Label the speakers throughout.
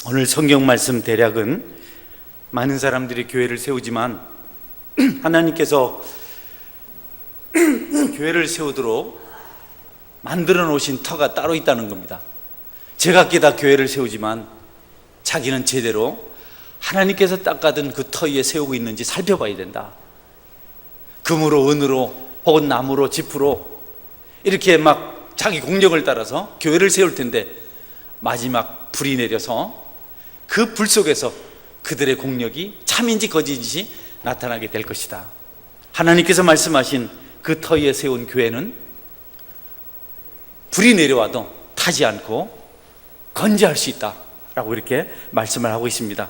Speaker 1: 오늘 성경 말씀 대략은 많은 사람들이 교회를 세우지만 하나님께서 교회를 세우도록 만들어 놓으신 터가 따로 있다는 겁니다. 제각기 다 교회를 세우지만 자기는 제대로 하나님께서 닦아둔 그 터 위에 세우고 있는지 살펴봐야 된다. 금으로 은으로 혹은 나무로 지프로 이렇게 막 자기 공력을 따라서 교회를 세울 텐데 마지막 불이 내려서 그 불 속에서 그들의 공력이 참인지 거짓인지 나타나게 될 것이다. 하나님께서 말씀하신 그 터 위에 세운 교회는 불이 내려와도 타지 않고 건재할 수 있다라고 이렇게 말씀을 하고 있습니다.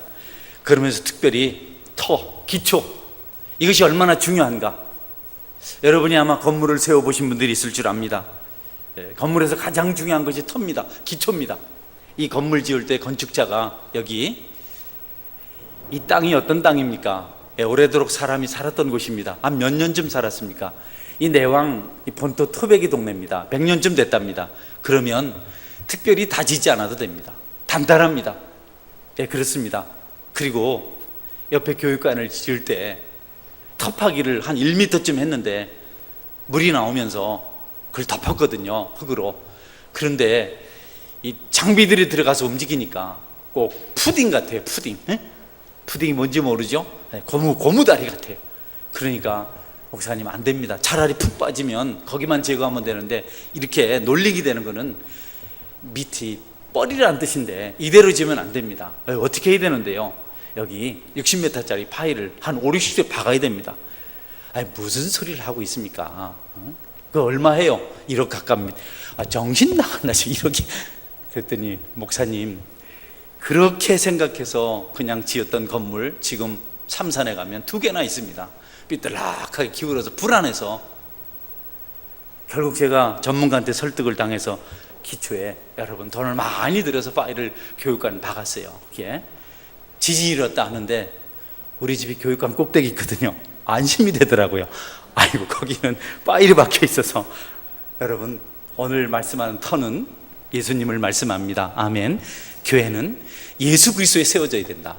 Speaker 1: 그러면서 특별히 터, 기초, 이것이 얼마나 중요한가. 여러분이 아마 건물을 세워보신 분들이 있을 줄 압니다. 건물에서 가장 중요한 것이 터입니다. 기초입니다. 이 건물 지을 때 건축자가 여기 이 땅이 어떤 땅입니까? 오래도록 사람이 살았던 곳입니다. 한 몇 년쯤 살았습니까? 이 내왕 이 본토 토백이 동네입니다. 100년쯤 됐답니다. 그러면 특별히 다지지 않아도 됩니다. 단단합니다. 예, 그렇습니다. 그리고 옆에 교육관을 지을 때 터파기를 한 1m쯤 했는데 물이 나오면서 그걸 덮었거든요. 흙으로. 그런데 이 장비들이 들어가서 움직이니까 꼭 푸딩 같아요. 푸딩. 에? 푸딩이 뭔지 모르죠? 고무다리 같아요. 그러니까 목사님 안 됩니다. 차라리 푹 빠지면 거기만 제거하면 되는데 이렇게 놀리게 되는 거는 밑이 뻘이라는 뜻인데 이대로 지으면 안 됩니다. 어떻게 해야 되는데요? 여기 60m짜리 파일을 한 5, 60대 박아야 됩니다. 아니, 무슨 소리를 하고 있습니까? 그 얼마 해요? 1억 가깝습니다. 정신 나갔나, 1억이. 그랬더니 목사님, 그렇게 생각해서 그냥 지었던 건물 지금 삼산에 가면 2개나 있습니다. 삐뚤락하게 기울어서 불안해서 결국 제가 전문가한테 설득을 당해서 기초에 여러분 돈을 많이 들여서 파일을 교육관에 박았어요. 이게 지진이 일었다 하는데 우리 집이 교육관 꼭대기 있거든요. 안심이 되더라고요. 아이고, 거기는 파일이 박혀 있어서. 여러분, 오늘 말씀하는 터는 예수님을 말씀합니다. 아멘. 교회는 예수 그리스도에 세워져야 된다.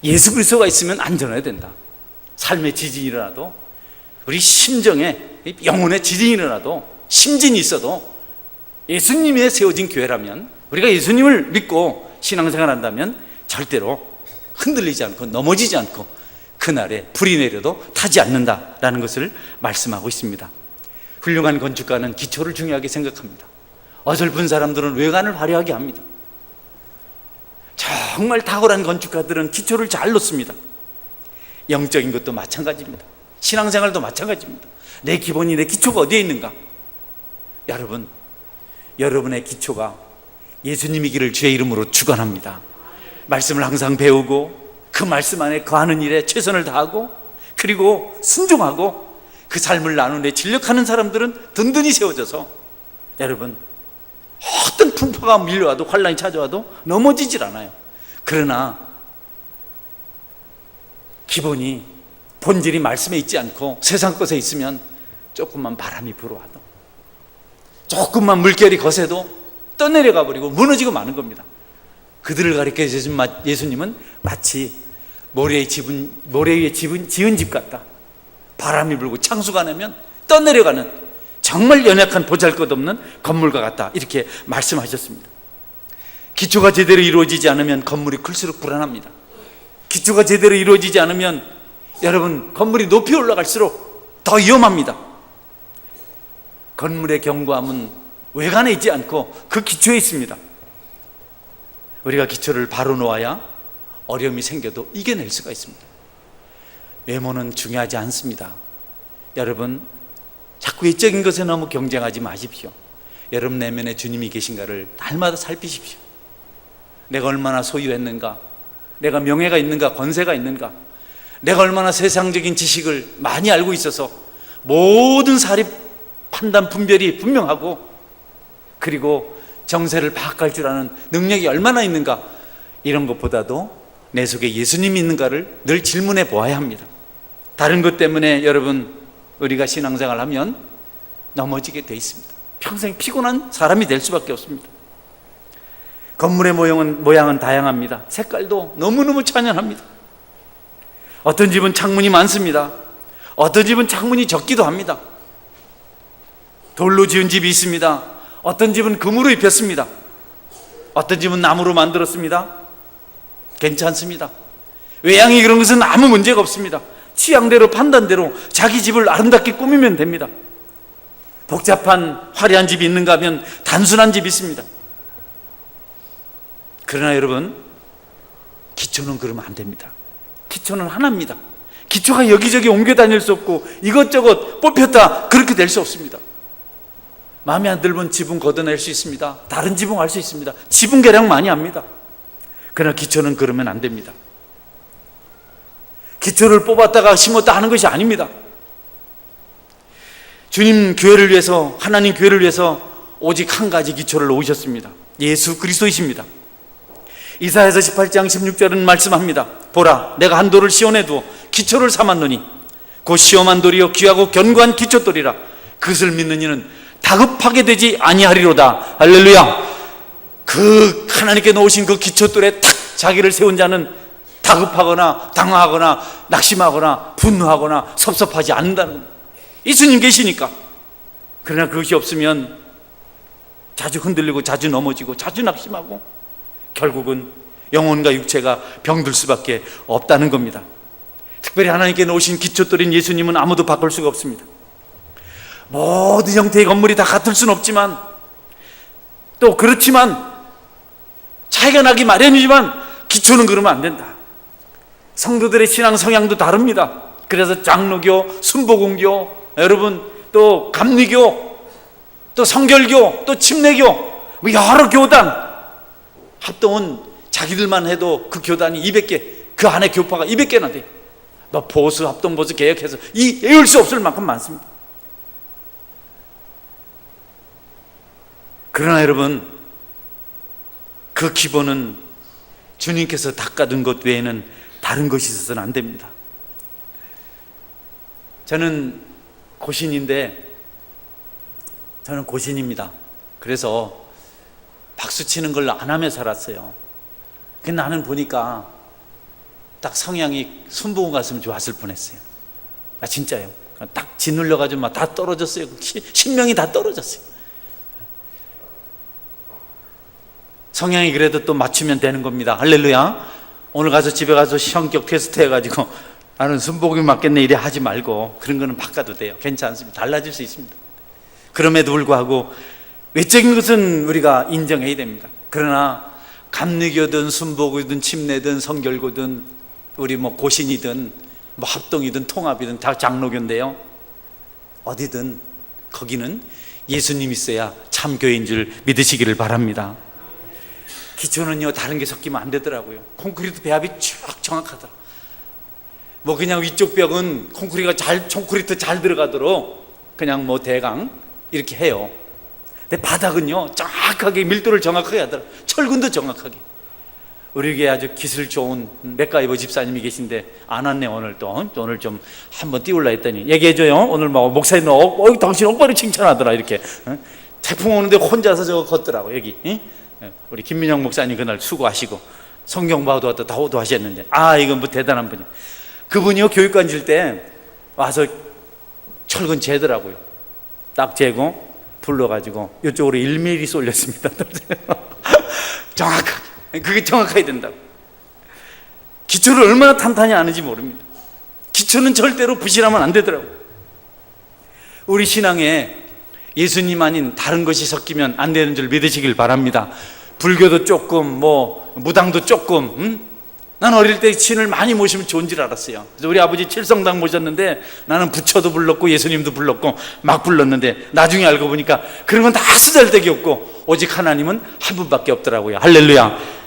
Speaker 1: 예수 그리스도가 있으면 안전해야 된다. 삶에 지진이 일어나도, 우리 심정에 영혼에 지진이 일어나도, 심진이 있어도 예수님에 세워진 교회라면, 우리가 예수님을 믿고 신앙생활 한다면 절대로 흔들리지 않고 넘어지지 않고 그날에 불이 내려도 타지 않는다라는 것을 말씀하고 있습니다. 훌륭한 건축가는 기초를 중요하게 생각합니다. 어설픈 사람들은 외관을 화려하게 합니다. 정말 탁월한 건축가들은 기초를 잘 놓습니다. 영적인 것도 마찬가지입니다. 신앙생활도 마찬가지입니다. 내 기본이, 내 기초가 어디에 있는가? 여러분, 여러분의 기초가 예수님이기를 주의 이름으로 축원합니다. 말씀을 항상 배우고 그 말씀 안에 거하는 일에 최선을 다하고 그리고 순종하고 그 삶을 나누는 데 진력하는 사람들은 든든히 세워져서 여러분, 어떤 풍파가 밀려와도 환란이 찾아와도 넘어지질 않아요. 그러나 기본이, 본질이 말씀에 있지 않고 세상 것에 있으면 조금만 바람이 불어와도, 조금만 물결이 거세도 떠내려가 버리고 무너지고 마는 겁니다. 그들을 가리켜 주신 예수님은 마치 모래 위에 지은 집 같다. 바람이 불고 창수가 나면 떠내려가는 정말 연약한 보잘것없는 건물과 같다, 이렇게 말씀하셨습니다. 기초가 제대로 이루어지지 않으면 건물이 클수록 불안합니다. 기초가 제대로 이루어지지 않으면 여러분, 건물이 높이 올라갈수록 더 위험합니다. 건물의 견고함은 외관에 있지 않고 그 기초에 있습니다. 우리가 기초를 바로 놓아야 어려움이 생겨도 이겨낼 수가 있습니다. 외모는 중요하지 않습니다. 여러분, 자꾸 외적인 것에 너무 경쟁하지 마십시오. 여러분 내면에 주님이 계신가를 날마다 살피십시오. 내가 얼마나 소유했는가, 내가 명예가 있는가, 권세가 있는가, 내가 얼마나 세상적인 지식을 많이 알고 있어서 모든 사립 판단 분별이 분명하고 그리고 정세를 파악할 줄 아는 능력이 얼마나 있는가, 이런 것보다도 내 속에 예수님이 있는가를 늘 질문해 보아야 합니다. 다른 것 때문에 여러분, 우리가 신앙생활을 하면 넘어지게 돼 있습니다. 평생 피곤한 사람이 될 수밖에 없습니다. 건물의 모양은 다양합니다. 색깔도 너무너무 찬연합니다. 어떤 집은 창문이 많습니다. 어떤 집은 창문이 적기도 합니다. 돌로 지은 집이 있습니다. 어떤 집은 금으로 입혔습니다. 어떤 집은 나무로 만들었습니다. 괜찮습니다. 외양이 그런 것은 아무 문제가 없습니다. 취향대로 판단대로 자기 집을 아름답게 꾸미면 됩니다. 복잡한 화려한 집이 있는가 하면 단순한 집이 있습니다. 그러나 여러분, 기초는 그러면 안 됩니다. 기초는 하나입니다. 기초가 여기저기 옮겨 다닐 수 없고 이것저것 뽑혔다 그렇게 될 수 없습니다. 마음에 안 들면 지붕 걷어낼 수 있습니다. 다른 지붕 할 수 있습니다. 지붕 개량 많이 합니다. 그러나 기초는 그러면 안 됩니다. 기초를 뽑았다가 심었다 하는 것이 아닙니다. 주님 교회를 위해서, 하나님 교회를 위해서 오직 한 가지 기초를 놓으셨습니다. 예수 그리스도이십니다. 이사야서 18장 16절은 말씀합니다. 보라, 내가 한 돌을 시온에 두어 기초를 삼았노니 곧 시험한 돌이요 귀하고 견고한 기초돌이라. 그것을 믿는 이는 다급하게 되지 아니하리로다. 할렐루야. 그 하나님께 놓으신 그 기초돌에 탁 자기를 세운 자는 다급하거나 당황하거나 낙심하거나 분노하거나 섭섭하지 않는다는 겁니다. 예수님 계시니까. 그러나 그것이 없으면 자주 흔들리고 자주 넘어지고 자주 낙심하고 결국은 영혼과 육체가 병들 수밖에 없다는 겁니다. 특별히 하나님께 놓으신 기초돌인 예수님은 아무도 바꿀 수가 없습니다. 모든 형태의 건물이 다 같을 수는 없지만, 또 그렇지만 차이가 나기 마련이지만 기초는 그러면 안 된다. 성도들의 신앙 성향도 다릅니다. 그래서 장로교, 순복음교, 여러분 또 감리교, 또 성결교, 또 침례교, 뭐 여러 교단 합동은 자기들만 해도 그 교단이 200개, 그 안에 교파가 200개나 돼요. 뭐 보수, 합동보수, 개혁해서 외울 수 없을 만큼 많습니다. 그러나 여러분, 그 기본은 주님께서 닦아둔 것 외에는 다른 것이 있어서는 안 됩니다. 저는 고신입니다. 그래서 박수 치는 걸 안 하며 살았어요. 근데 나는 보니까 딱 성향이 순복음 갔으면 좋았을 뻔했어요. 아, 진짜요. 딱 짓눌려가지고 막 다 떨어졌어요. 신명이 다 떨어졌어요. 성향이 그래도 또 맞추면 되는 겁니다. 할렐루야. 오늘 가서 집에 가서 성격 테스트 해가지고 나는 순복음이 맞겠네 이래 하지 말고 그런 거는 바꿔도 돼요. 괜찮습니다. 달라질 수 있습니다. 그럼에도 불구하고 외적인 것은 우리가 인정해야 됩니다. 그러나 감리교든 순복음이든 침례든 성결교든 우리 뭐 고신이든 뭐 합동이든 통합이든 다 장로교인데요, 어디든 거기는 예수님 있어야 참 교회인 줄 믿으시기를 바랍니다. 기초는요 다른 게 섞이면 안 되더라고요. 콘크리트 배합이 쭉 정확하더라. 뭐 그냥 위쪽 벽은 콘크리트 잘 들어가도록 그냥 뭐 대강 이렇게 해요. 근데 바닥은요 정확하게 밀도를 정확하게 하더라. 철근도 정확하게. 우리 교회 아주 기술 좋은 맥가이버 집사님이 계신데 안 왔네. 오늘 좀 한번 띄울라 했더니 얘기해줘요. 오늘 뭐 목사님 당신 옥바리 칭찬하더라 이렇게. 태풍 오는데 혼자서 저거 걷더라고 여기. 우리 김민영 목사님 그날 수고하시고 성경바도 왔다 다호도 하셨는데, 이건 뭐 대단한 분이에요. 그분이요 교육관 질 때 와서 철근 재더라고요. 딱 재고 불러가지고 이쪽으로 1mm 쏠렸습니다. 정확하게. 그게 정확해야 된다고. 기초를 얼마나 탄탄히 아는지 모릅니다. 기초는 절대로 부실하면 안 되더라고요. 우리 신앙에 예수님 아닌 다른 것이 섞이면 안 되는 줄 믿으시길 바랍니다. 불교도 조금, 뭐 무당도 조금. 난 어릴 때 신을 많이 모시면 좋은 줄 알았어요. 그래서 우리 아버지 칠성당 모셨는데 나는 부처도 불렀고 예수님도 불렀고 막 불렀는데 나중에 알고 보니까 그런 건 다 쓰잘데기 없고 오직 하나님은 한 분밖에 없더라고요. 할렐루야.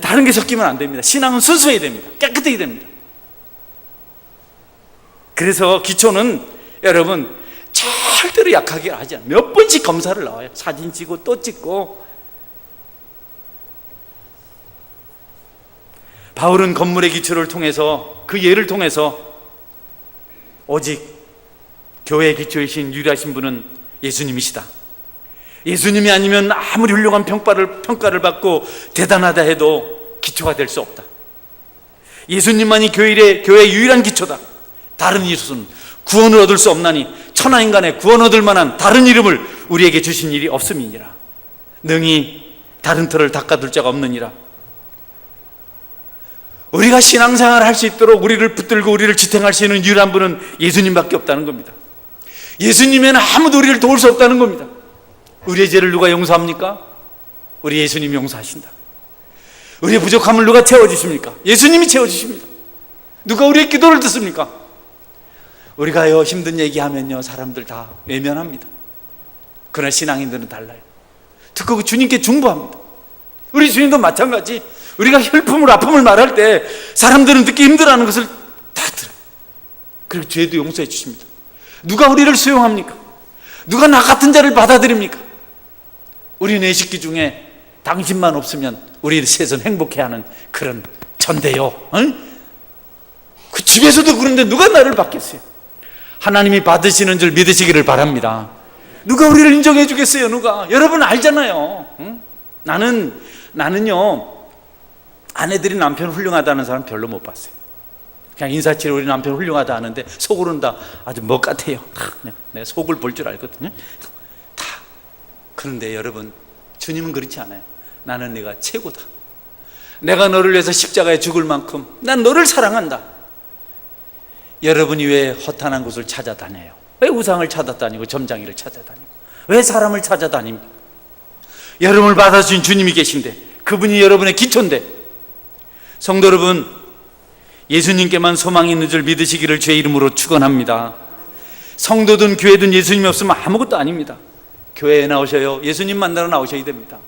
Speaker 1: 다른 게 섞이면 안 됩니다. 신앙은 순수해야 됩니다. 깨끗해야 됩니다. 그래서 기초는 여러분 절대로 약하게 하지 않아요. 몇 번씩 검사를 나와요. 사진 찍고 또 찍고. 바울은 건물의 기초를 통해서, 그 예를 통해서 오직 교회의 기초이신 유일하신 분은 예수님이시다, 예수님이 아니면 아무리 훌륭한 평가를 받고 대단하다 해도 기초가 될 수 없다. 예수님만이 교회의 유일한 기초다. 다른 이름은 구원을 얻을 수 없나니 천하인간의 구원 얻을 만한 다른 이름을 우리에게 주신 일이 없음이니라. 능히 다른 터를 닦아둘 자가 없느니라. 우리가 신앙생활을 할 수 있도록 우리를 붙들고 우리를 지탱할 수 있는 유일한 분은 예수님밖에 없다는 겁니다. 예수님에는 아무도 우리를 도울 수 없다는 겁니다. 우리의 죄를 누가 용서합니까? 우리 예수님이 용서하신다. 우리의 부족함을 누가 채워주십니까? 예수님이 채워주십니다. 누가 우리의 기도를 듣습니까? 우리가요 힘든 얘기하면요 사람들 다 외면합니다. 그러나 신앙인들은 달라요. 듣고 주님께 중보합니다. 우리 주님도 마찬가지. 우리가 혈품을 아픔을 말할 때 사람들은 듣기 힘들어하는 것을 다 들어요. 그리고 죄도 용서해 주십니다. 누가 우리를 수용합니까? 누가 나 같은 자를 받아들입니까? 우리 뇌식기 중에 당신만 없으면 우리 셋은 행복해하는 그런 전대요. 응? 그 집에서도 그런데 누가 나를 받겠어요? 하나님이 받으시는 줄 믿으시기를 바랍니다. 누가 우리를 인정해 주겠어요? 누가? 여러분 알잖아요. 응? 나는요 아내들이 남편 훌륭하다는 사람 별로 못 봤어요. 그냥 인사치레 우리 남편 훌륭하다 하는데 속으로는 다 아주 멋 같아요. 내가 속을 볼 줄 알거든요. 다. 그런데 여러분 주님은 그렇지 않아요. 나는 네가 최고다. 내가 너를 위해서 십자가에 죽을 만큼 난 너를 사랑한다. 여러분이 왜 허탄한 곳을 찾아다녀요? 왜 우상을 찾아다니고 점장이를 찾아다니고 왜 사람을 찾아다닙니까? 여러분을 받아주신 주님이 계신데 그분이 여러분의 기초인데, 성도 여러분, 예수님께만 소망이 있는 줄 믿으시기를 주의 이름으로 축원합니다. 성도든 교회든 예수님이 없으면 아무것도 아닙니다. 교회에 나오셔요. 예수님 만나러 나오셔야 됩니다.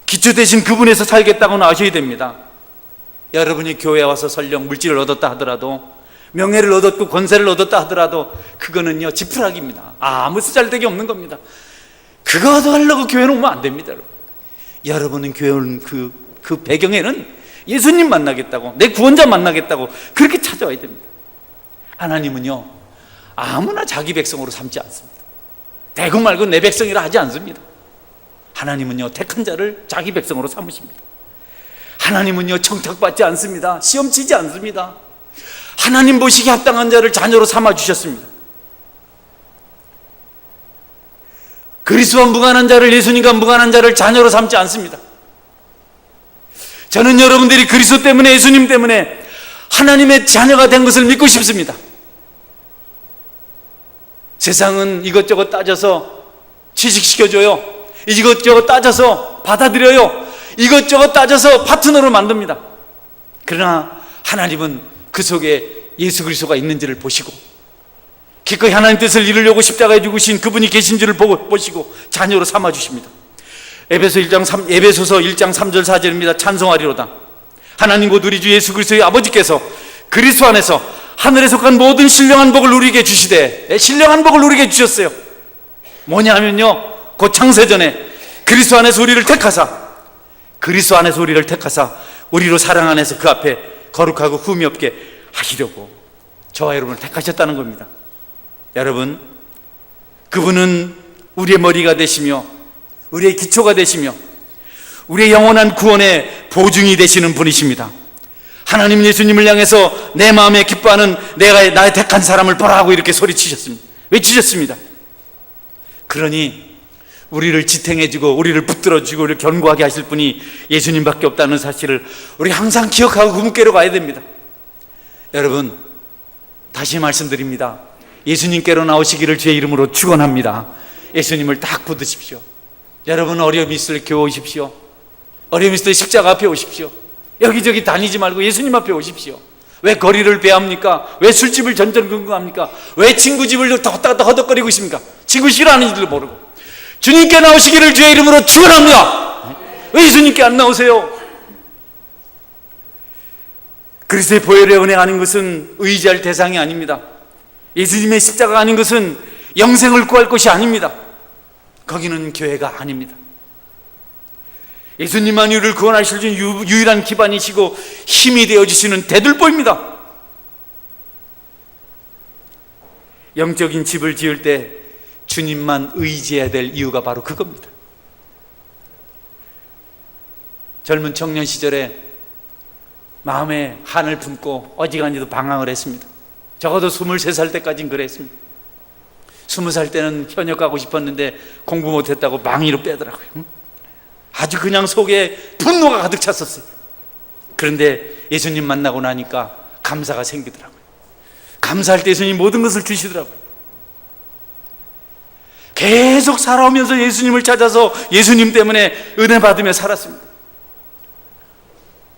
Speaker 1: 기초 대신 그분에서 살겠다고 나오셔야 됩니다. 여러분이 교회에 와서 설령 물질을 얻었다 하더라도, 명예를 얻었고 권세를 얻었다 하더라도 그거는요 지푸라기입니다. 아무 쓰잘데기 없는 겁니다. 그거 얻어가려고 교회는 오면 안 됩니다. 여러분은 교회 온 그 배경에는 예수님 만나겠다고, 내 구원자 만나겠다고 그렇게 찾아와야 됩니다. 하나님은요 아무나 자기 백성으로 삼지 않습니다. 대고 말고 내 백성이라 하지 않습니다. 하나님은요 택한 자를 자기 백성으로 삼으십니다. 하나님은요 청탁받지 않습니다. 시험치지 않습니다. 하나님 보시기에 합당한 자를 자녀로 삼아주셨습니다. 그리스도와 무관한 자를, 예수님과 무관한 자를 자녀로 삼지 않습니다. 저는 여러분들이 그리스도 때문에, 예수님 때문에 하나님의 자녀가 된 것을 믿고 싶습니다. 세상은 이것저것 따져서 취직시켜줘요. 이것저것 따져서 받아들여요. 이것저것 따져서 파트너로 만듭니다. 그러나 하나님은 그 속에 예수 그리스도가 있는지를 보시고 기꺼이 하나님 뜻을 이루려고 십자가에 죽으신 그분이 계신지를 보시고 자녀로 삼아주십니다. 에베소서 1장 3절 4절입니다. 찬송하리로다. 하나님 곧 우리 주 예수 그리스도의 아버지께서 그리스도 안에서 하늘에 속한 모든 신령한 복을 우리에게 주시되, 신령한 복을 우리에게 주셨어요. 뭐냐 하면요 곧 창세전에 그리스도 안에서 우리를 택하사 우리로 사랑 안에서 그 앞에 거룩하고 흠이 없게 하시려고 저와 여러분을 택하셨다는 겁니다. 여러분, 그분은 우리의 머리가 되시며 우리의 기초가 되시며 우리의 영원한 구원의 보증이 되시는 분이십니다. 하나님 예수님을 향해서 내 마음에 기뻐하는 내가 나의 택한 사람을 보라 하고 이렇게 소리치셨습니다. 외치셨습니다. 그러니 우리를 지탱해주고 우리를 붙들어주고 우리를 견고하게 하실 분이 예수님밖에 없다는 사실을 우리 항상 기억하고 그분께로 가야 됩니다. 여러분, 다시 말씀드립니다. 예수님께로 나오시기를 주의 이름으로 축원합니다. 예수님을 딱 붙드십시오. 여러분, 어려움이 있을 교회 오십시오. 어려움이 있을 때 십자가 앞에 오십시오. 여기저기 다니지 말고 예수님 앞에 오십시오. 왜 거리를 배합니까? 왜 술집을 전전긍긍합니까? 왜 친구 집을 허덕거리고 있습니까? 친구 싫어하는지도 모르고. 주님께 나오시기를 주의 이름으로 축원합니다. 왜 예수님께 안 나오세요? 그리스도의 보혈의 은혜가 아닌 것은 의지할 대상이 아닙니다. 예수님의 십자가가 아닌 것은 영생을 구할 것이 아닙니다. 거기는 교회가 아닙니다. 예수님만이 우리를 구원하실 수 있는 유일한 기반이시고 힘이 되어주시는 대들보입니다. 영적인 집을 지을 때 주님만 의지해야 될 이유가 바로 그겁니다. 젊은 청년 시절에 마음에 한을 품고 어지간히도 방황을 했습니다. 적어도 23살 때까지는 그랬습니다. 20살 때는 현역 가고 싶었는데 공부 못했다고 망의로 빼더라고요. 아주 그냥 속에 분노가 가득 찼었어요. 그런데 예수님 만나고 나니까 감사가 생기더라고요. 감사할 때 예수님 모든 것을 주시더라고요. 계속 살아오면서 예수님을 찾아서 예수님 때문에 은혜 받으며 살았습니다.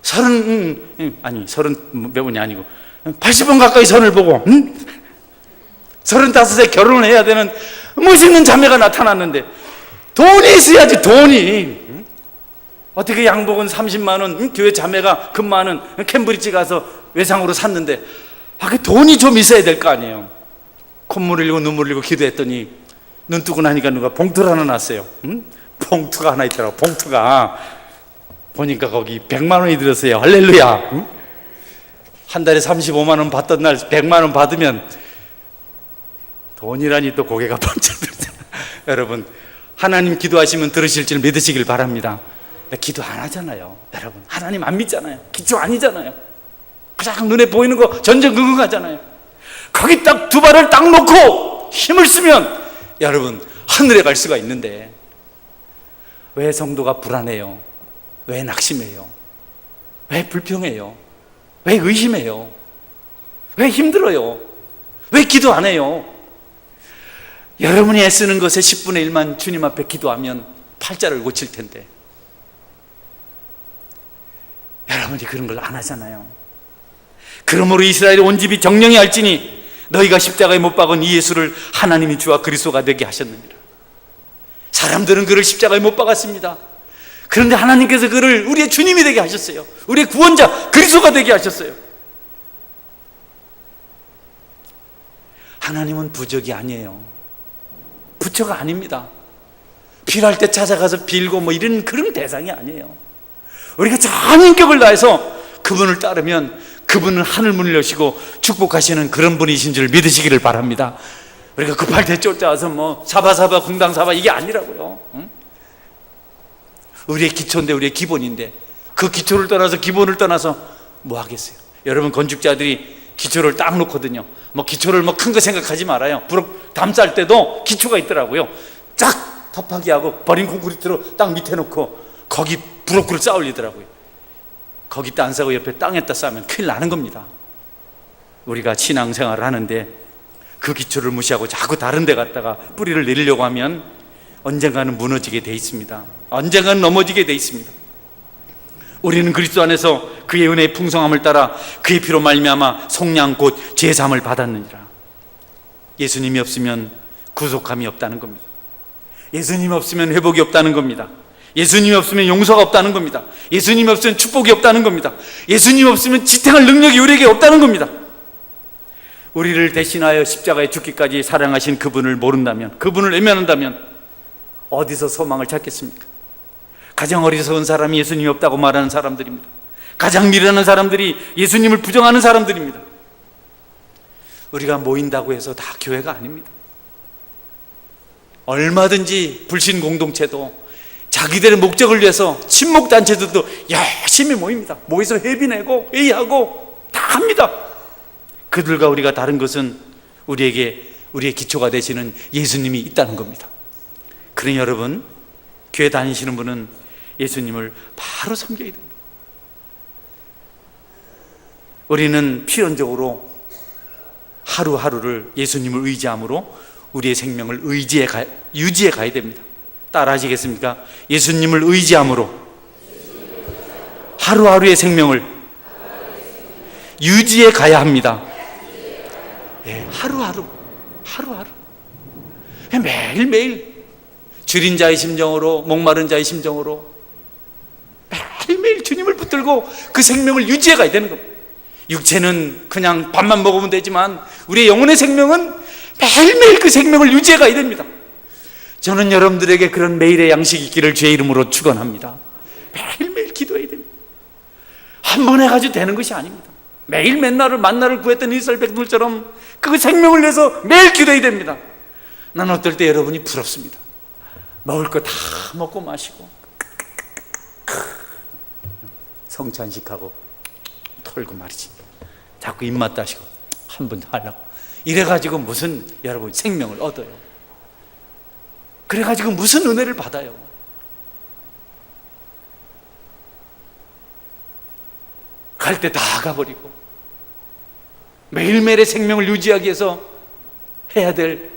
Speaker 1: 30몇 번이 아니고 80번 가까이 선을 보고 35세 결혼을 해야 되는 멋있는 자매가 나타났는데 돈이 있어야지. 돈이 어떻게 양복은 30만 원, 교회 자매가 근무하는 캠브리지 가서 외상으로 샀는데 그 돈이 좀 있어야 될 거 아니에요. 콧물 흘리고 눈물 흘리고 기도했더니 눈 뜨고 나니까 누가 봉투를 하나 놨어요. 봉투가 하나 있더라고. 봉투가 보니까 거기 100만 원이 들었어요. 할렐루야. 한 달에 35만 원 받던 날 100만 원 받으면 돈이라니 또 고개가 번쩍 들잖아요. 여러분, 하나님 기도하시면 들으실 줄 믿으시길 바랍니다. 기도 안 하잖아요. 여러분, 하나님 안 믿잖아요. 기도 아니잖아요. 그냥 눈에 보이는 거 전전긍긍하잖아요. 거기 딱 두 발을 딱 놓고 힘을 쓰면 여러분 하늘에 갈 수가 있는데 왜 성도가 불안해요? 왜 낙심해요? 왜 불평해요? 왜 의심해요? 왜 힘들어요? 왜 기도 안 해요? 여러분이 애쓰는 것의 10분의 1만 주님 앞에 기도하면 팔자를 고칠 텐데 여러분이 그런 걸 안 하잖아요. 그러므로 이스라엘의 온 집이 정령이 알지니 너희가 십자가에 못 박은 이 예수를 하나님이 주와 그리스도가 되게 하셨느니라. 사람들은 그를 십자가에 못 박았습니다. 그런데 하나님께서 그를 우리의 주님이 되게 하셨어요. 우리의 구원자 그리스도가 되게 하셨어요. 하나님은 부적이 아니에요. 부처가 아닙니다. 필요할 때 찾아가서 빌고 뭐 이런 그런 대상이 아니에요. 우리가 전 인격을 다해서 그분을 따르면 그분은 하늘 문을 여시고 축복하시는 그런 분이신 줄 믿으시기를 바랍니다. 우리가 급할 때 쫓아와서 뭐 사바사바 궁당사바 이게 아니라고요. 응? 우리의 기초인데 우리의 기본인데 그 기초를 떠나서 기본을 떠나서 뭐 하겠어요? 여러분 건축자들이 기초를 딱 놓거든요. 뭐 기초를 뭐 큰 거 생각하지 말아요. 부록 담 쌀 때도 기초가 있더라고요. 쫙 덮하기 하고 버린 콘크리트로 딱 밑에 놓고 거기 부록으로 쌓 올리더라고요. 거기다 안 싸고 옆에 땅에다 싸면 큰일 나는 겁니다. 우리가 신앙생활을 하는데 그 기초를 무시하고 자꾸 다른 데 갔다가 뿌리를 내리려고 하면 언젠가는 무너지게 돼 있습니다. 언젠가는 넘어지게 돼 있습니다. 우리는 그리스도 안에서 그의 은혜의 풍성함을 따라 그의 피로 말미암아 속량 곧 제사함을 받았느니라. 예수님이 없으면 구속함이 없다는 겁니다. 예수님이 없으면 회복이 없다는 겁니다. 예수님이 없으면 용서가 없다는 겁니다. 예수님이 없으면 축복이 없다는 겁니다. 예수님이 없으면 지탱할 능력이 우리에게 없다는 겁니다. 우리를 대신하여 십자가에 죽기까지 사랑하신 그분을 모른다면, 그분을 외면한다면 어디서 소망을 찾겠습니까? 가장 어리석은 사람이 예수님이 없다고 말하는 사람들입니다. 가장 미련한 사람들이 예수님을 부정하는 사람들입니다. 우리가 모인다고 해서 다 교회가 아닙니다. 얼마든지 불신 공동체도 자기들의 목적을 위해서 친목단체들도 열심히 모입니다. 모여서 회비 내고 회의하고 다 합니다. 그들과 우리가 다른 것은 우리의 기초가 되시는 예수님이 있다는 겁니다. 그러니 여러분, 교회 다니시는 분은 예수님을 바로 섬겨야 됩니다. 우리는 필연적으로 하루하루를 예수님을 의지함으로 우리의 생명을 유지해 가야 됩니다. 따라 하시겠습니까? 예수님을 의지함으로 하루하루의 생명을 유지해 가야 합니다. 네, 하루하루 매일매일 줄인 자의 심정으로, 목마른 자의 심정으로 매일매일 주님을 붙들고 그 생명을 유지해 가야 되는 겁니다. 육체는 그냥 밥만 먹으면 되지만 우리의 영혼의 생명은 매일매일 그 생명을 유지해 가야 됩니다. 저는 여러분들에게 그런 매일의 양식이 있기를 주의 이름으로 축원합니다. 매일매일 기도해야 됩니다. 한 번 해가지고 되는 것이 아닙니다. 매일 맨날을 만나를 구했던 이스라엘 백성들처럼 그 생명을 내서 매일 기도해야 됩니다. 난 어떨 때 여러분이 부럽습니다. 먹을 거 다 먹고 마시고 성찬식하고 털고 말이지. 자꾸 입맛 다시고 한 번 더 하려고. 이래가지고 무슨 여러분 생명을 얻어요? 그래가지고 무슨 은혜를 받아요? 갈 때 다 가버리고 매일매일의 생명을 유지하기 위해서 해야 될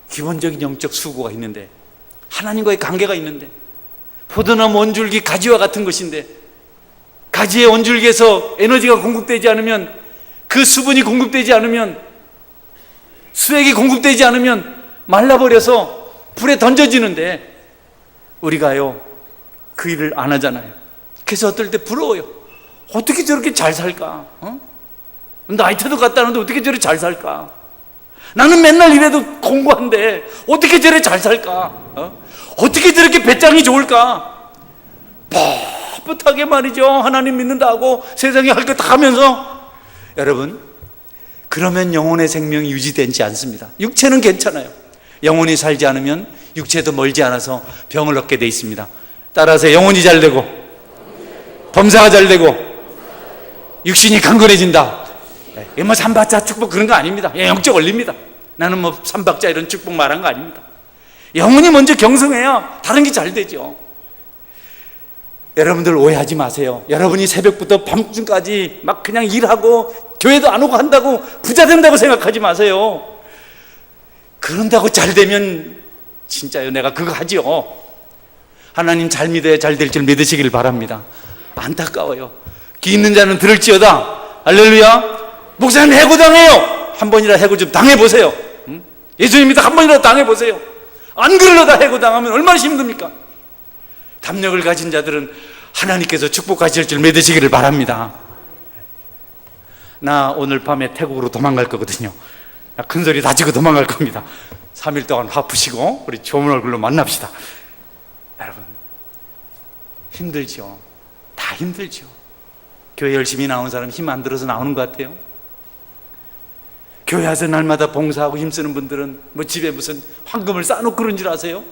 Speaker 1: 기본적인 영적 수고가 있는데, 하나님과의 관계가 있는데, 포도나무 원줄기 가지와 같은 것인데, 가지의 원줄기에서 에너지가 공급되지 않으면, 그 수분이 공급되지 않으면, 수액이 공급되지 않으면 말라버려서 불에 던져지는데, 우리가요 그 일을 안 하잖아요. 그래서 어떨 때 부러워요. 어떻게 저렇게 잘 살까? 나이트도 갔다 오는데 어떻게 저렇게 잘 살까? 나는 맨날 이래도 공부한데 어떻게 저래 잘 살까? 어떻게 저렇게 배짱이 좋을까? 뻣뻣하게 말이죠. 하나님 믿는다고 세상에 할 거 다 하면서. 여러분, 그러면 영혼의 생명이 유지되지 않습니다. 육체는 괜찮아요. 영혼이 살지 않으면 육체도 멀지 않아서 병을 얻게 돼 있습니다. 따라서 영혼이 잘 되고 범사가 잘 되고 육신이 강건해진다. 이게 뭐 삼박자 축복 그런 거 아닙니다. 영적 원리입니다. 나는 뭐 삼박자 이런 축복 말한 거 아닙니다. 영혼이 먼저 경성해야 다른 게 잘 되죠. 여러분들 오해하지 마세요. 여러분이 새벽부터 밤중까지 막 그냥 일하고 교회도 안 오고 한다고 부자 된다고 생각하지 마세요. 그런다고 잘 되면 진짜요, 내가 그거 하지요. 하나님 잘 믿어야 잘 될 줄 믿으시길 바랍니다. 안타까워요. 귀 있는 자는 들을지어다. 할렐루야. 목사님 해고당해요. 한 번이라 해고 좀 당해보세요. 예수님 믿어 한 번이라도 당해보세요. 안 그러려다 해고당하면 얼마나 힘듭니까? 담력을 가진 자들은 하나님께서 축복하실 줄 믿으시기를 바랍니다. 나 오늘 밤에 태국으로 도망갈 거거든요. 나 큰소리 다지고 도망갈 겁니다. 3일 동안 화 푸시고 우리 좋은 얼굴로 만납시다. 여러분, 힘들죠. 다 힘들죠. 교회 열심히 나온 사람 힘 안 들어서 나오는 것 같아요. 교회 와서 날마다 봉사하고 힘쓰는 분들은 뭐 집에 무슨 황금을 쌓아놓고 그런 줄 아세요?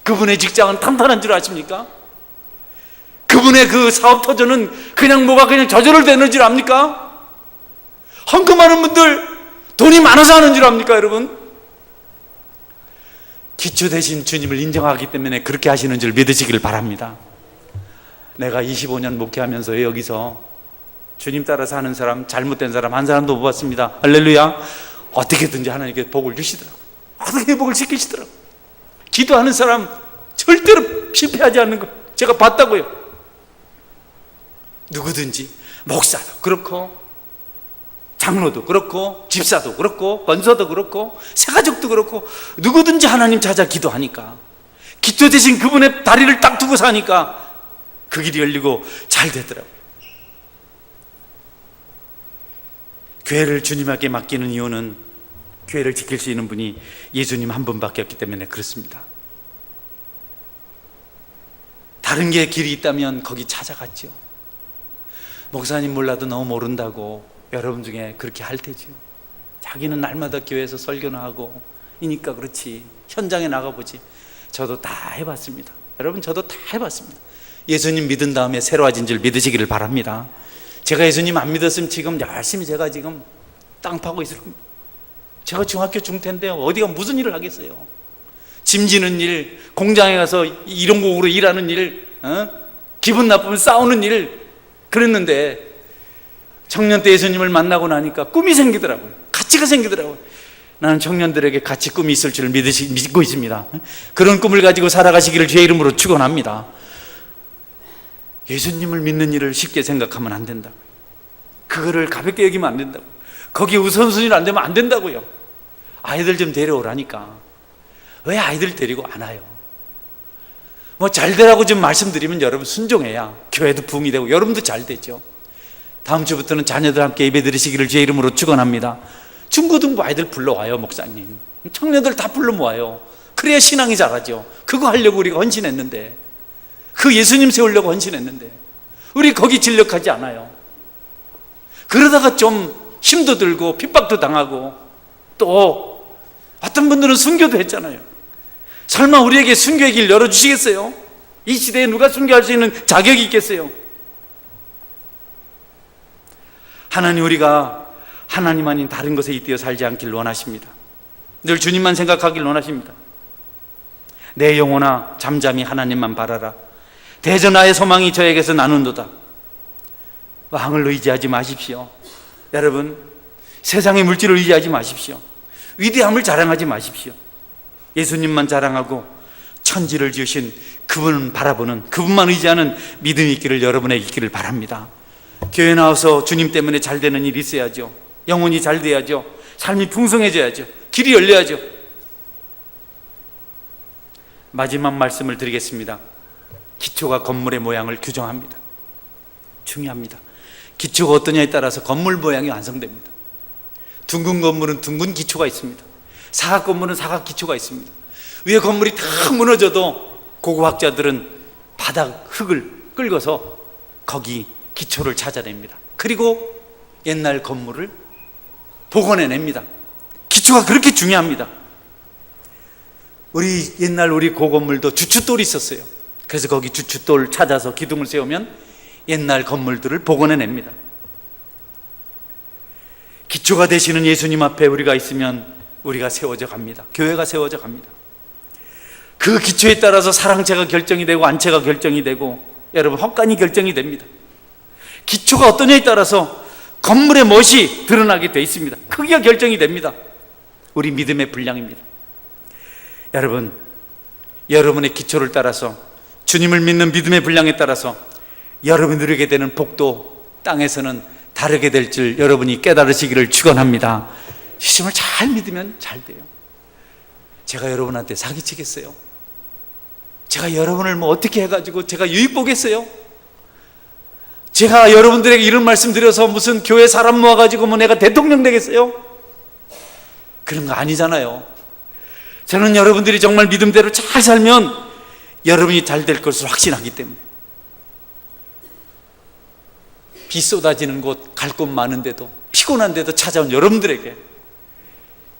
Speaker 1: 그분의 직장은 탄탄한 줄 아십니까? 그분의 그 사업 터전은 그냥 뭐가 그냥 저절로 되는 줄 압니까? 헌금하는 분들 돈이 많아서 하는 줄 압니까, 여러분? 기초 대신 주님을 인정하기 때문에 그렇게 하시는 줄 믿으시길 바랍니다. 내가 25년 목회하면서 여기서 주님 따라 사는 사람, 잘못된 사람 한 사람도 못 봤습니다. 할렐루야. 어떻게든지 하나님께 복을 주시더라고요. 어떻게 복을 시키시더라고요. 기도하는 사람 절대로 실패하지 않는 거 제가 봤다고요. 누구든지, 목사도 그렇고 장로도 그렇고 집사도 그렇고 권사도 그렇고 새가족도 그렇고 누구든지 하나님 찾아 기도하니까, 기도 대신 그분의 다리를 딱 두고 사니까 그 길이 열리고 잘 되더라고요. 교회를 주님에게 맡기는 이유는 교회를 지킬 수 있는 분이 예수님 한 분밖에 없기 때문에 그렇습니다. 다른 게 길이 있다면 거기 찾아갔죠. 목사님 몰라도 너무 모른다고 여러분 중에 그렇게 할 테죠. 자기는 날마다 교회에서 설교나 하고 이니까 그렇지, 현장에 나가보지. 저도 다 해봤습니다. 여러분, 저도 다 해봤습니다. 예수님 믿은 다음에 새로워진 줄 믿으시기를 바랍니다. 제가 예수님 안 믿었으면 지금 열심히 제가 지금 땅 파고 있을 겁니다. 제가 중학교 중퇴인데 어디가 무슨 일을 하겠어요? 짐 지는 일, 공장에 가서 일용곡으로 일하는 일, 기분 나쁘면 싸우는 일 그랬는데 청년 때 예수님을 만나고 나니까 꿈이 생기더라고요. 가치가 생기더라고요. 나는 청년들에게 가치, 꿈이 있을 줄 믿고 있습니다. 그런 꿈을 가지고 살아가시기를 주의 이름으로 축원합니다. 예수님을 믿는 일을 쉽게 생각하면 안 된다고요. 그거를 가볍게 여기면 안 된다고요. 거기 우선순위로 안 되면 안 된다고요. 아이들 좀 데려오라니까. 왜 아이들 데리고 안 와요? 뭐 잘 되라고 좀 말씀드리면 여러분 순종해야 교회도 부흥이 되고 여러분도 잘 되죠. 다음 주부터는 자녀들 함께 예배 드리시기를 주의 이름으로 축원합니다. 중고등부 아이들 불러와요. 목사님, 청년들 다 불러 모아요. 그래야 신앙이 자라죠. 그거 하려고 우리가 헌신했는데, 그 예수님 세우려고 헌신했는데 우리 거기 진력하지 않아요. 그러다가 좀 힘도 들고 핍박도 당하고 또 어떤 분들은 순교도 했잖아요. 설마 우리에게 순교의 길 열어주시겠어요? 이 시대에 누가 순교할 수 있는 자격이 있겠어요? 하나님, 우리가 하나님 아닌 다른 것에 잇대어 살지 않길 원하십니다. 늘 주님만 생각하길 원하십니다. 내 영혼아 잠잠히 하나님만 바라라. 대저 나의 소망이 저에게서 나눈도다. 왕을 의지하지 마십시오. 여러분, 세상의 물질을 의지하지 마십시오. 위대함을 자랑하지 마십시오. 예수님만 자랑하고 천지를 지으신 그분을 바라보는, 그분만 의지하는 믿음이 있기를 여러분에게 있기를 바랍니다. 교회 나와서 주님 때문에 잘 되는 일이 있어야죠. 영혼이 잘 돼야죠. 삶이 풍성해져야죠. 길이 열려야죠. 마지막 말씀을 드리겠습니다. 기초가 건물의 모양을 규정합니다. 중요합니다. 기초가 어떠냐에 따라서 건물 모양이 완성됩니다. 둥근 건물은 둥근 기초가 있습니다. 사각 건물은 사각 기초가 있습니다. 위에 건물이 다 무너져도 고고학자들은 바닥 흙을 긁어서 거기 기초를 찾아냅니다. 그리고 옛날 건물을 복원해냅니다. 기초가 그렇게 중요합니다. 우리 옛날 우리 고건물도 주춧돌이 있었어요. 그래서 거기 주춧돌 찾아서 기둥을 세우면 옛날 건물들을 복원해냅니다. 기초가 되시는 예수님 앞에 우리가 있으면 우리가 세워져 갑니다. 교회가 세워져 갑니다. 그 기초에 따라서 사랑체가 결정이 되고 안체가 결정이 되고 여러분 헛간이 결정이 됩니다. 기초가 어떠냐에 따라서 건물의 멋이 드러나게 되어 있습니다. 크기가 결정이 됩니다. 우리 믿음의 분량입니다. 여러분, 여러분의 기초를 따라서, 주님을 믿는 믿음의 분량에 따라서 여러분이 누리게 되는 복도 땅에서는 다르게 될 줄 여러분이 깨달으시기를 축원합니다. 예수님을 잘 믿으면 잘 돼요. 제가 여러분한테 사기치겠어요? 제가 여러분을 뭐 어떻게 해가지고 제가 유익 보겠어요? 제가 여러분들에게 이런 말씀 드려서 무슨 교회 사람 모아가지고 뭐 내가 대통령 되겠어요? 그런 거 아니잖아요. 저는 여러분들이 정말 믿음대로 잘 살면 여러분이 잘 될 것을 확신하기 때문에. 비 쏟아지는 곳, 갈 곳 많은데도, 피곤한데도 찾아온 여러분들에게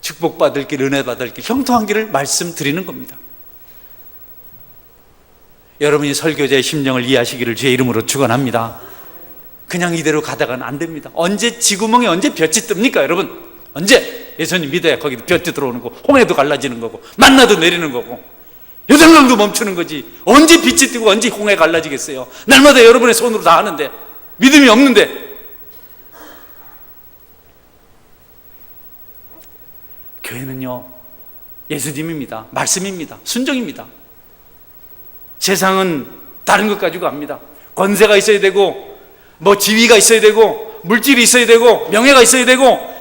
Speaker 1: 축복받을 길, 은혜 받을 길, 형통한 길을 말씀드리는 겁니다. 여러분이 설교자의 심정을 이해하시기를 주의 이름으로 축원합니다. 그냥 이대로 가다가는 안 됩니다. 언제 지구멍에 언제 볕이 뜹니까, 여러분? 언제? 예수님 믿어야 거기도 볕이 들어오는 거고, 홍해도 갈라지는 거고, 만나도 내리는 거고, 요단강도 멈추는 거지. 언제 빛이 뜨고 언제 홍해 갈라지겠어요? 날마다 여러분의 손으로 다 하는데, 믿음이 없는데. 교회는요, 예수님입니다. 말씀입니다. 순종입니다. 세상은 다른 것 가지고 합니다. 권세가 있어야 되고, 뭐 지위가 있어야 되고, 물질이 있어야 되고, 명예가 있어야 되고,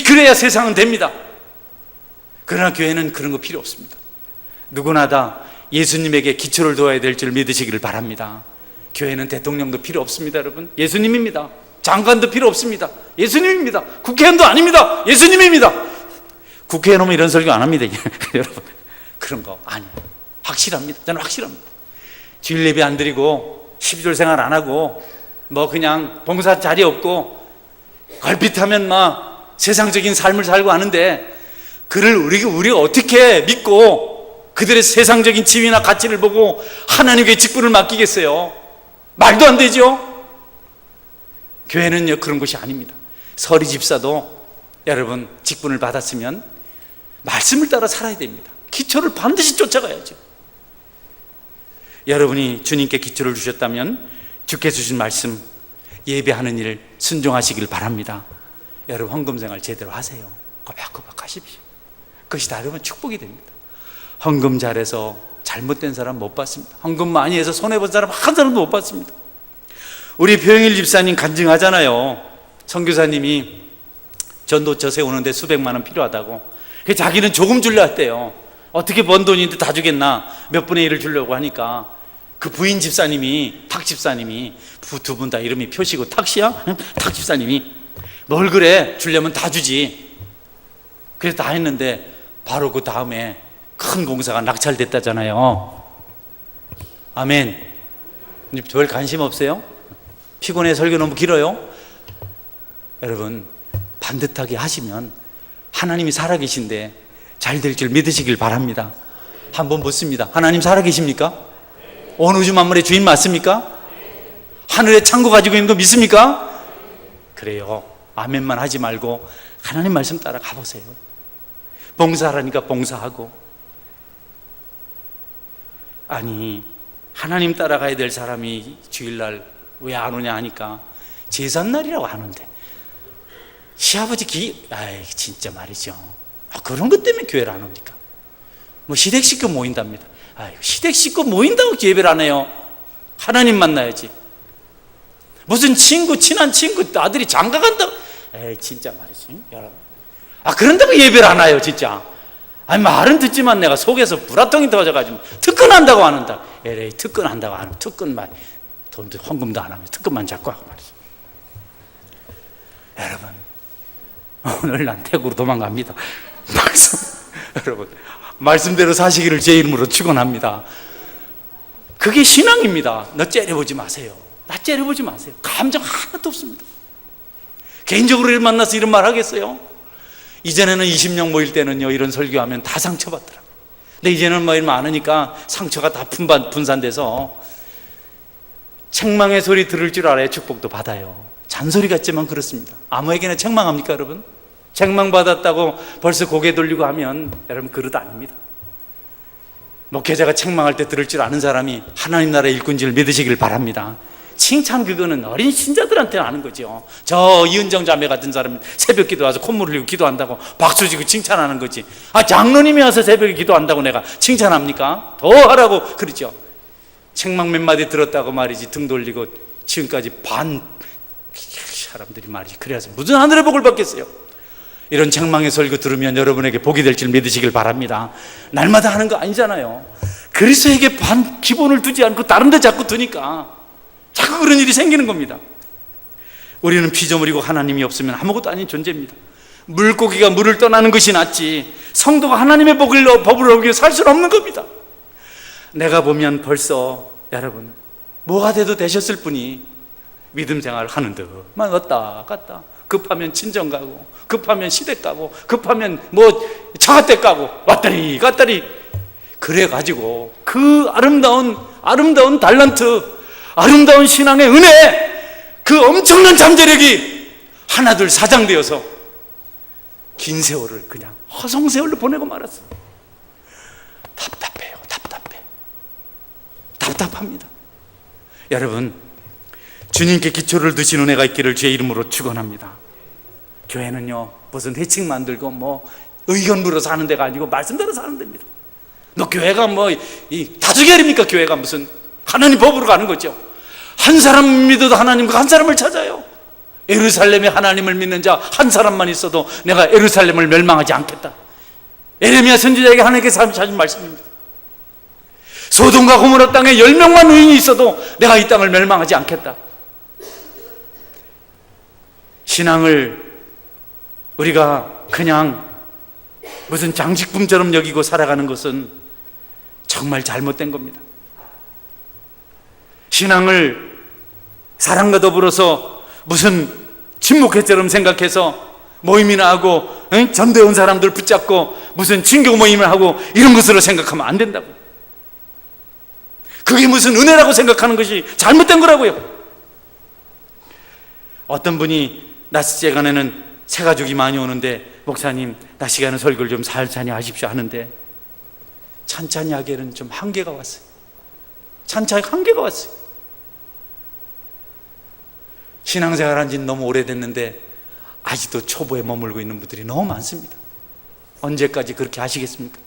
Speaker 1: 그래야 세상은 됩니다. 그러나 교회는 그런 거 필요 없습니다. 누구나 다 예수님에게 기초를 둬야 될 줄 믿으시기를 바랍니다. 교회는 대통령도 필요 없습니다, 여러분. 예수님입니다. 장관도 필요 없습니다. 예수님입니다. 국회의원도 아닙니다. 예수님입니다. 국회의원 오면 이런 설교 안 합니다. 여러분, 그런 거 아니에요. 확실합니다. 저는 확실합니다. 주일 예배 안 드리고 12절 생활 안 하고 뭐 그냥 봉사 자리 없고 걸핏하면 막 세상적인 삶을 살고 하는데, 그를 우리가 어떻게 믿고 그들의 세상적인 지위나 가치를 보고 하나님께 직분을 맡기겠어요? 말도 안 되죠. 교회는요, 그런 곳이 아닙니다. 서리 집사도 여러분 직분을 받았으면 말씀을 따라 살아야 됩니다. 기초를 반드시 쫓아가야죠. 여러분이 주님께 기초를 주셨다면 주께서 주신 말씀, 예배하는 일 순종하시길 바랍니다. 여러분 헌금생활 제대로 하세요. 꼬박꼬박 하십시오. 그것이 다 여러분 축복이 됩니다. 헌금 잘해서 잘못된 사람 못 봤습니다. 헌금 많이 해서 손해본 사람 한 사람도 못 봤습니다. 우리 표영일 집사님 간증하잖아요. 선교사님이 전도처 세우는데 수백만 원 필요하다고. 자기는 조금 줄려 했대요. 어떻게 번 돈인데 다 주겠나, 몇 분의 1을 주려고 하니까 그 부인 집사님이, 탁 집사님이, 두 분 다 이름이 표시고 탁시야? 탁 집사님이 뭘 그래, 주려면 다 주지. 그래서 다 했는데 바로 그 다음에 큰 공사가 낙찰됐다잖아요. 아멘. 별 관심 없어요? 피곤해, 설교 너무 길어요? 여러분, 반듯하게 하시면 하나님이 살아계신데 잘 될 줄 믿으시길 바랍니다. 한번 묻습니다. 하나님 살아계십니까? 온 우주 만물의 주인 맞습니까? 하늘에 창고 가지고 있는 거 믿습니까? 그래요. 아멘만 하지 말고 하나님 말씀 따라 가보세요. 봉사하라니까 봉사하고. 아니, 하나님 따라가야 될 사람이 주일날 왜 안 오냐 하니까 제삿날이라고 하는데 시아버지 아이 진짜 말이죠. 그런 것 때문에 교회를 안 옵니까? 뭐 시댁 식구 모인답니다. 아이고, 시댁 식구 모인다고 예배를 안 해요. 하나님 만나야지. 무슨 친한 친구 아들이 장가 간다고. 에이 진짜 말이지 여러분. 그런다고 예배를 안 와요 진짜. 아니 말은 듣지만 내가 속에서 불화통이 터져가지고 특근한다고 안 한다. 에이 특근한다고 안 하면 특근만 돈도 헌금도 안 하면 특근만 자꾸 하고 말이지. 여러분 오늘 난 태국으로 도망갑니다. 여러분 말씀대로 사시기를 제 이름으로 축원합니다. 그게 신앙입니다. 너 째려보지 마세요. 나 째려보지 마세요. 감정 하나도 없습니다. 개인적으로 이를 만나서 이런 말 하겠어요? 이전에는 20명 모일 때는요 이런 설교하면 다 상처받더라고요. 근데 이제는 뭐 이러면 많으니까 상처가 다 분산돼서 책망의 소리 들을 줄 알아야 축복도 받아요. 잔소리 같지만 그렇습니다. 아무에게나 책망합니까 여러분? 책망받았다고 벌써 고개 돌리고 하면 여러분 그릇 아닙니다. 목회자가 책망할 때 들을 줄 아는 사람이 하나님 나라의 일꾼지를 믿으시길 바랍니다. 칭찬 그거는 어린 신자들한테는 아는 거죠. 저 이은정 자매 같은 사람은 새벽 기도 와서 콧물 흘리고 기도한다고 박수 치고 칭찬하는 거지. 장로님이 와서 새벽에 기도한다고 내가 칭찬합니까? 더 하라고 그러죠. 책망 몇 마디 들었다고 말이지 등 돌리고 지금까지 사람들이 말이지. 그래서 무슨 하늘의 복을 받겠어요? 이런 책망의 설교 들으면 여러분에게 복이 될 줄 믿으시길 바랍니다. 날마다 하는 거 아니잖아요. 그리스도에게 기본을 두지 않고 다른 데 자꾸 두니까 자꾸 그런 일이 생기는 겁니다. 우리는 피조물이고 하나님이 없으면 아무것도 아닌 존재입니다. 물고기가 물을 떠나는 것이 낫지 성도가 하나님의 법을 어기고 살 수는 없는 겁니다. 내가 보면 벌써 여러분 뭐가 돼도 되셨을 뿐이 믿음 생활을 하는 듯만 왔다 갔다. 급하면 친정 가고 급하면 시댁 가고 급하면 뭐 처가댁 가고 왔다리 갔다리 그래가지고 그 아름다운 달란트, 아름다운 신앙의 은혜, 그 엄청난 잠재력이 하나둘 사장되어서 긴 세월을 그냥 허송세월로 보내고 말았어요. 답답해요. 답답합니다. 여러분 주님께 기초를 두신 은혜가 있기를 주의 이름으로 축원합니다. 교회는요 무슨 회칙 만들고 뭐 의견 물어서 하는 데가 아니고 말씀대로 사는 데입니다. 너 교회가 뭐 이 다수결입니까? 교회가 무슨 하나님 법으로 가는 거죠. 한 사람 믿어도 하나님과 한 사람을 찾아요. 예루살렘에 하나님을 믿는 자 한 사람만 있어도 내가 예루살렘을 멸망하지 않겠다. 에레미야 선지자에게 하나님께서 하신 말씀입니다. 소돔과 고모라 땅에 10명만 의인이 있어도 내가 이 땅을 멸망하지 않겠다. 신앙을 우리가 그냥 무슨 장식품처럼 여기고 살아가는 것은 정말 잘못된 겁니다. 신앙을 사랑과 더불어서 무슨 친목회처럼 생각해서 모임이나 하고 전도해 온 사람들 붙잡고 무슨 친교 모임을 하고 이런 것으로 생각하면 안 된다고. 그게 무슨 은혜라고 생각하는 것이 잘못된 거라고요. 어떤 분이 낮시간에는 새가족이 많이 오는데 목사님 낮시간에 설교를 좀 살찬히 하십시오 하는데 찬찬히 하기에는 좀 한계가 왔어요. 신앙생활 한 지는 너무 오래됐는데 아직도 초보에 머물고 있는 분들이 너무 많습니다. 언제까지 그렇게 하시겠습니까?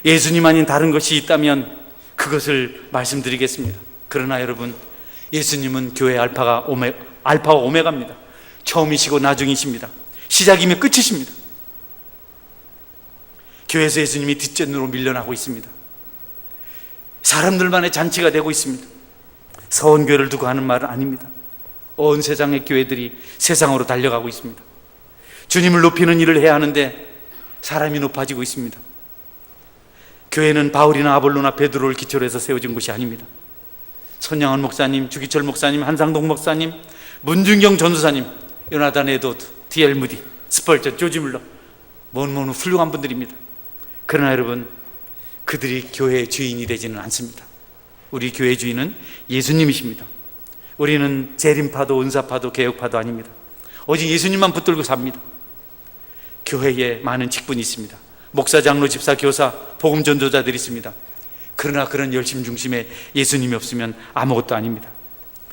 Speaker 1: 예수님 아닌 다른 것이 있다면 그것을 말씀드리겠습니다. 그러나 여러분 예수님은 교회의 알파와 오메가입니다. 처음이시고 나중이십니다. 시작이며 끝이십니다. 교회에서 예수님이 뒷전으로 밀려나고 있습니다. 사람들만의 잔치가 되고 있습니다. 서원교회를 두고 하는 말은 아닙니다. 온 세상의 교회들이 세상으로 달려가고 있습니다. 주님을 높이는 일을 해야 하는데 사람이 높아지고 있습니다. 교회는 바울이나 아볼로나 베드로를 기초로 해서 세워진 곳이 아닙니다. 손양원 목사님, 주기철 목사님, 한상동 목사님, 문준경 전도사님, 요나단 에도드, D.L. 무디, 스펄전, 조지 물러 너무너무 훌륭한 분들입니다. 그러나 여러분, 그들이 교회의 주인이 되지는 않습니다. 우리 교회 주인은 예수님이십니다. 우리는 재림파도 은사파도 개혁파도 아닙니다. 오직 예수님만 붙들고 삽니다. 교회에 많은 직분이 있습니다. 목사, 장로, 집사, 교사, 복음 전도자들이 있습니다. 그러나 그런 열심 중심에 예수님이 없으면 아무것도 아닙니다.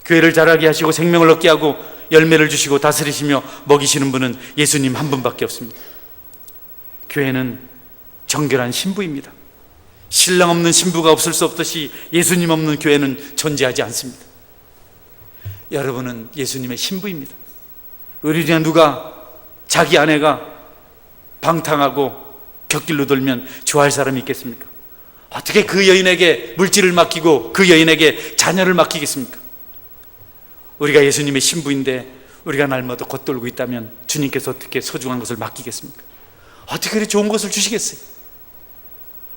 Speaker 1: 교회를 자라게 하시고 생명을 얻게 하고 열매를 주시고 다스리시며 먹이시는 분은 예수님 한 분밖에 없습니다. 교회는 정결한 신부입니다. 신랑 없는 신부가 없을 수 없듯이 예수님 없는 교회는 존재하지 않습니다. 여러분은 예수님의 신부입니다. 우리 중에 누가 자기 아내가 방탕하고 곁길로 돌면 좋아할 사람이 있겠습니까? 어떻게 그 여인에게 물질을 맡기고 그 여인에게 자녀를 맡기겠습니까? 우리가 예수님의 신부인데 우리가 날마다 겉돌고 있다면 주님께서 어떻게 소중한 것을 맡기겠습니까? 어떻게 우리 좋은 것을 주시겠어요?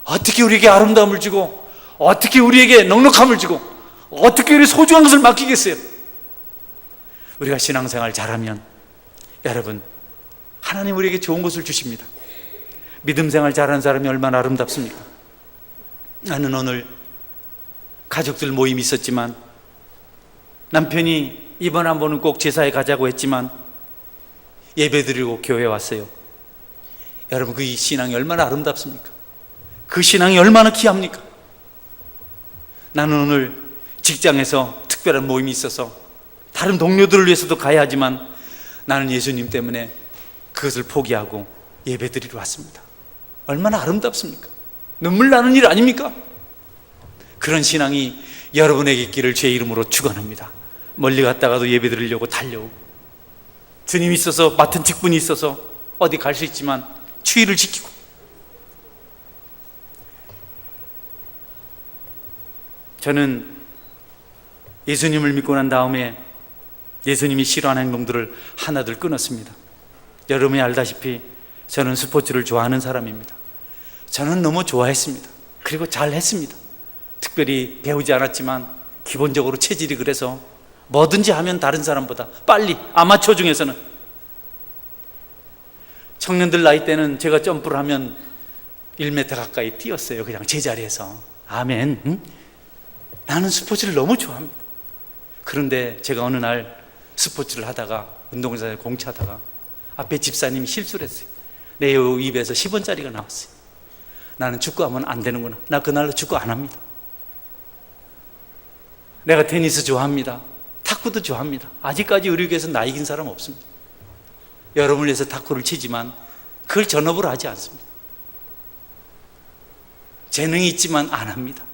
Speaker 1: 어떻게 우리에게 아름다움을 주고 어떻게 우리에게 넉넉함을 주고 어떻게 우리 소중한 것을 맡기겠어요? 우리가 신앙생활 잘하면 여러분, 하나님 우리에게 좋은 것을 주십니다. 믿음생활 잘하는 사람이 얼마나 아름답습니까? 나는 오늘 가족들 모임이 있었지만 남편이 이번 한 번은 꼭 제사에 가자고 했지만 예배드리고 교회에 왔어요. 여러분, 그 이 신앙이 얼마나 아름답습니까? 그 신앙이 얼마나 귀합니까? 나는 오늘 직장에서 특별한 모임이 있어서 다른 동료들을 위해서도 가야 하지만 나는 예수님 때문에 그것을 포기하고 예배드리러 왔습니다. 얼마나 아름답습니까? 눈물 나는 일 아닙니까? 그런 신앙이 여러분에게 있기를 주의 이름으로 축원합니다. 멀리 갔다가도 예배드리려고 달려오고, 주님이 있어서 맡은 직분이 있어서 어디 갈 수 있지만 추위를 지키고, 저는 예수님을 믿고 난 다음에 예수님이 싫어하는 행동들을 하나둘 끊었습니다. 여러분이 알다시피 저는 스포츠를 좋아하는 사람입니다. 저는 너무 좋아했습니다. 그리고 잘했습니다. 특별히 배우지 않았지만 기본적으로 체질이 그래서 뭐든지 하면 다른 사람보다 빨리, 아마추어 중에서는. 청년들 나이 때는 제가 점프를 하면 1m 가까이 뛰었어요. 그냥 제자리에서. 아멘. 응? 나는 스포츠를 너무 좋아합니다. 그런데 제가 어느 날 스포츠를 하다가 운동장에서 공차다가 앞에 집사님이 실수를 했어요. 내 입에서 10원짜리가 나왔어요. 나는 축구하면 안 되는구나. 나 그날로 축구 안 합니다. 내가 테니스 좋아합니다. 탁구도 좋아합니다. 아직까지 우리 교회에서 나 이긴 사람 없습니다. 여러분을 위해서 탁구를 치지만 그걸 전업으로 하지 않습니다. 재능이 있지만 안 합니다.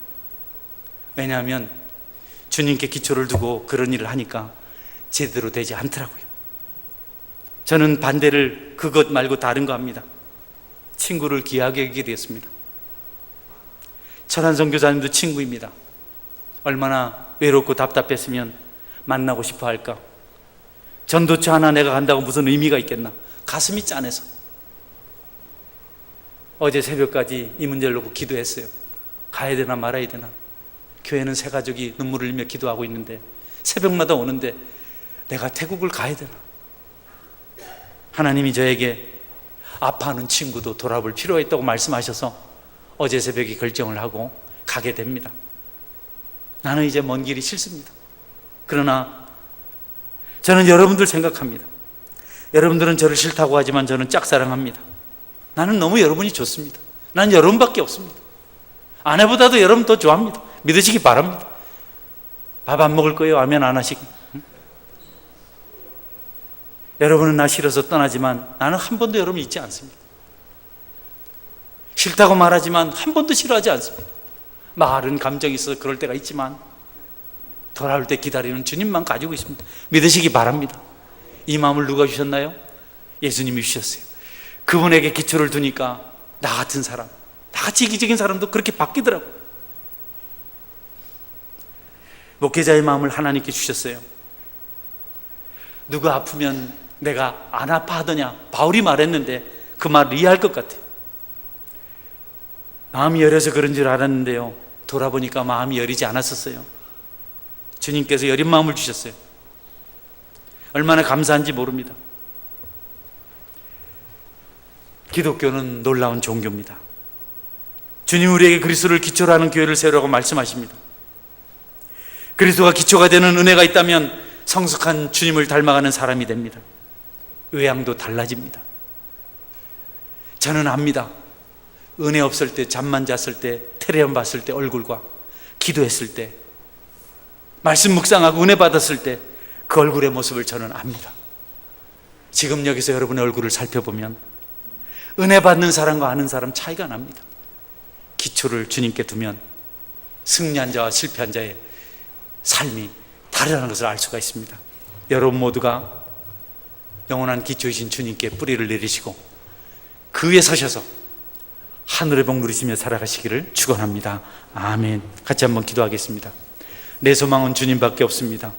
Speaker 1: 왜냐하면 주님께 기초를 두고 그런 일을 하니까 제대로 되지 않더라고요. 저는 반대를 그것 말고 다른 거 합니다. 친구를 귀하게 여기게 되었습니다. 천한 선교사님도 친구입니다. 얼마나 외롭고 답답했으면 만나고 싶어 할까? 전도처 하나 내가 간다고 무슨 의미가 있겠나? 가슴이 짠해서 어제 새벽까지 이 문제를 놓고 기도했어요. 가야 되나 말아야 되나? 교회는 새 가족이 눈물을 흘리며 기도하고 있는데 새벽마다 오는데 내가 태국을 가야 되나? 하나님이 저에게 아파하는 친구도 돌아볼 필요가 있다고 말씀하셔서 어제 새벽에 결정을 하고 가게 됩니다. 나는 이제 먼 길이 싫습니다. 그러나 저는 여러분들 생각합니다. 여러분들은 저를 싫다고 하지만 저는 짝사랑합니다. 나는 너무 여러분이 좋습니다. 나는 여러분밖에 없습니다. 아내보다도 여러분 더 좋아합니다. 믿으시기 바랍니다. 밥 안 먹을 거예요? 아멘 안 하시기? 응? 여러분은 나 싫어서 떠나지만 나는 한 번도 여러분 잊지 않습니다. 싫다고 말하지만 한 번도 싫어하지 않습니다. 말은 감정이 있어서 그럴 때가 있지만 돌아올 때 기다리는 주님만 가지고 있습니다. 믿으시기 바랍니다. 이 마음을 누가 주셨나요? 예수님이 주셨어요. 그분에게 기초를 두니까 나 같은 사람, 나같이 이기적인 사람도 그렇게 바뀌더라고요. 목회자의 마음을 하나님께 주셨어요. 누가 아프면 내가 안 아파하더냐? 바울이 말했는데 그 말을 이해할 것 같아요. 마음이 여려서 그런 줄 알았는데요, 돌아보니까 마음이 여리지 않았었어요. 주님께서 여린 마음을 주셨어요. 얼마나 감사한지 모릅니다. 기독교는 놀라운 종교입니다. 주님 우리에게 그리스도를 기초로 하는 교회를 세우라고 말씀하십니다. 그리스도가 기초가 되는 은혜가 있다면 성숙한 주님을 닮아가는 사람이 됩니다. 외양도 달라집니다. 저는 압니다. 은혜 없을 때, 잠만 잤을 때, 텔레비전 봤을 때 얼굴과 기도했을 때, 말씀 묵상하고 은혜 받았을 때 그 얼굴의 모습을 저는 압니다. 지금 여기서 여러분의 얼굴을 살펴보면 은혜 받는 사람과 아는 사람 차이가 납니다. 기초를 주님께 두면 승리한 자와 실패한 자의 삶이 다르다는 것을 알 수가 있습니다. 여러분 모두가 영원한 기초이신 주님께 뿌리를 내리시고 그 위에 서셔서 하늘의 복 누리시며 살아가시기를 축원합니다. 아멘. 같이 한번 기도하겠습니다. 내 소망은 주님밖에 없습니다.